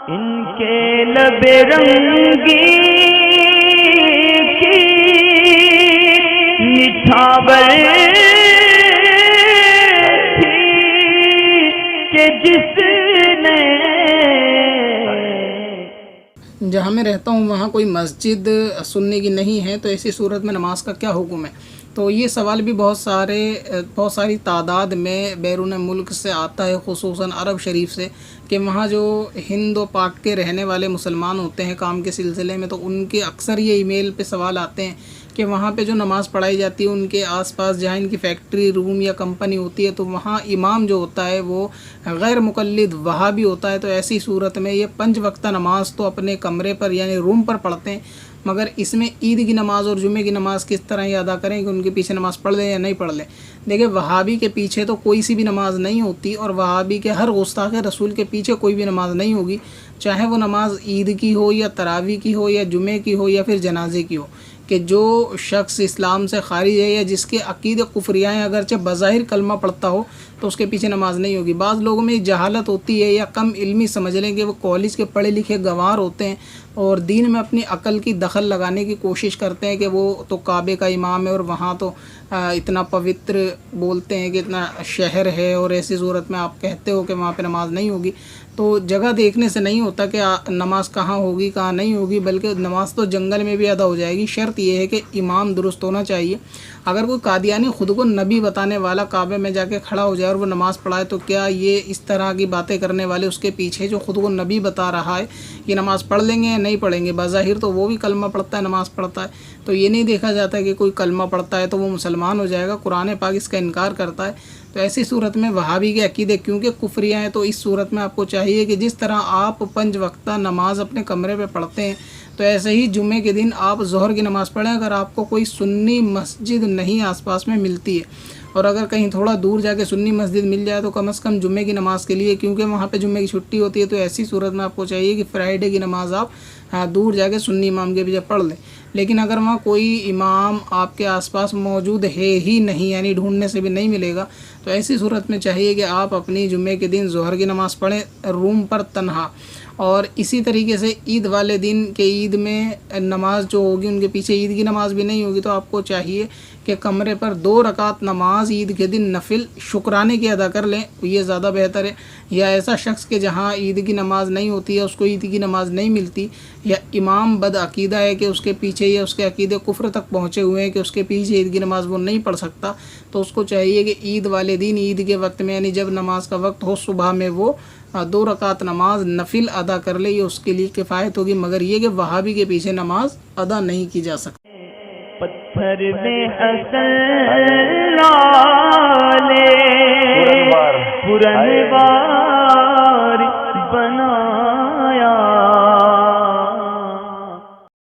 इनके लबे रंगी की निछावर थी कि जिसने। जहाँ मैं रहता हूँ वहाँ कोई मस्जिद सुन्नी की नहीं है, तो ऐसी सूरत में नमाज का क्या हुक्म है? तो ये सवाल भी बहुत सारी तादाद में बैरून मुल्क से आता है, खुसूसन अरब शरीफ से, कि वहाँ जो हिंद और पाक के रहने वाले मुसलमान होते हैं काम के सिलसिले में, तो उनके अक्सर ये ईमेल पे सवाल आते हैं कि वहाँ पे जो नमाज़ पढ़ाई जाती है उनके आसपास जहाँ इनकी फैक्ट्री रूम या कंपनी होती है, तो वहाँ इमाम जो होता है वो गैर मुक़ल्लिद वहाबी होता है। तो ऐसी सूरत में ये 5 वक्ता नमाज़ तो अपने कमरे पर यानी रूम पर पढ़ते हैं, मगर इसमें ईद की नमाज़ और जुमे की नमाज़ किस तरह ये अदा करें कि उनके पीछे नमाज़ पढ़ लें या नहीं पढ़ लें। देखिए, वहाबी के पीछे तो कोई सी भी नमाज़ नहीं होती, और वहाबी के हर गुस्ताख़ रसूल के पीछे कोई भी नमाज़ नहीं होगी, चाहे वो नमाज ईद की हो या तरावी की हो या जुमे की हो या फिर जनाजे की हो। कि जो शख्स इस्लाम से खारिज है या जिसके अकीदे कुफरिया हैं, अगरचे बज़ाहिर कलमा पढ़ता हो, तो उसके पीछे नमाज नहीं होगी। बाज़ लोगों में जहालत होती है या कम इल्मी समझ लें कि वो कॉलेज के पढ़े लिखे गंवार होते हैं और दीन में अपनी अकल की दखल लगाने की कोशिश करते हैं कि वो तो काबे का इमाम है और वहाँ तो इतना पवित्र बोलते हैं कि इतना शहर है, और ऐसी सूरत में आप कहते हो कि वहाँ पे नमाज नहीं होगी। तो जगह देखने से नहीं होता कि नमाज कहाँ होगी कहाँ नहीं होगी, बल्कि नमाज तो जंगल में भी अदा हो जाएगी। शर्त यह है कि इमाम दुरुस्त होना चाहिए। अगर कोई कादियानी ख़ुद को नबी बताने वाला काबे में जाके खड़ा हो जाए और वो नमाज़ पढ़ाए, तो क्या ये इस तरह की बातें करने वाले उसके पीछे जो ख़ुद को नबी बता रहा है ये नमाज़ पढ़ लेंगे या नहीं पढ़ेंगे? बज़ाहिर तो वो भी कलमा पढ़ता है, नमाज़ पढ़ता है, तो ये नहीं देखा जाता कि कोई कलमा पढ़ता है तो वो मुसलमान हो जाएगा। कुरान पाक इसका इनकार करता है। तो ऐसी सूरत में वहाबी के अकीदे क्योंकि कुफरिया हैं, तो इस सूरत में आपको चाहिए कि जिस तरह आप 5 वक्ता नमाज अपने कमरे पे पढ़ते हैं, तो ऐसे ही जुमे के दिन आप ज़ोहर की नमाज़ पढ़ें। अगर आपको कोई सुन्नी मस्जिद नहीं आसपास में मिलती है, और अगर कहीं थोड़ा दूर जाके सुन्नी मस्जिद मिल जाए, तो कम से कम जुमे की नमाज़ के लिए, क्योंकि वहाँ पे जुमे की छुट्टी होती है, तो ऐसी सूरत में आपको चाहिए कि फ्राइडे की नमाज़ आप दूर जाके सुन्नी इमाम के पीछे पढ़ लें। लेकिन अगर वहाँ कोई इमाम आपके आसपास मौजूद है ही नहीं, यानी ढूंढने से भी नहीं मिलेगा, तो ऐसी सूरत में चाहिए कि आप अपनी जुमे के दिन ज़ोहर की नमाज़ पढ़ें रूम पर तन्हा। और इसी तरीके से ईद वाले दिन के ईद में नमाज जो होगी उनके पीछे ईद की नमाज़ भी नहीं होगी, तो आपको चाहिए कि कमरे पर 2 रकात नमाज ईद के दिन नफिल शुक्राने की अदा कर लें, ये ज़्यादा बेहतर है। या ऐसा शख्स के जहाँ ईद की नमाज़ नहीं होती है, उसको ईद की नमाज़ नहीं मिलती, या इमाम बदअकीदा है कि उसके पीछे या उसके अकीदे कुफ्र तक पहुँचे हुए हैं कि उसके पीछे ईद की नमाज़ वो नहीं पढ़ सकता, तो उसको चाहिए कि ईद वाले दिन ईद के वक्त में, यानी जब नमाज का वक्त हो सुबह में, वो 2 रकात नमाज नफिल अदा कर ले, ये उसके लिए किफ़ायत होगी। मगर ये कि वहाबी के पीछे नमाज अदा नहीं की जा सकती। पत्थर में असल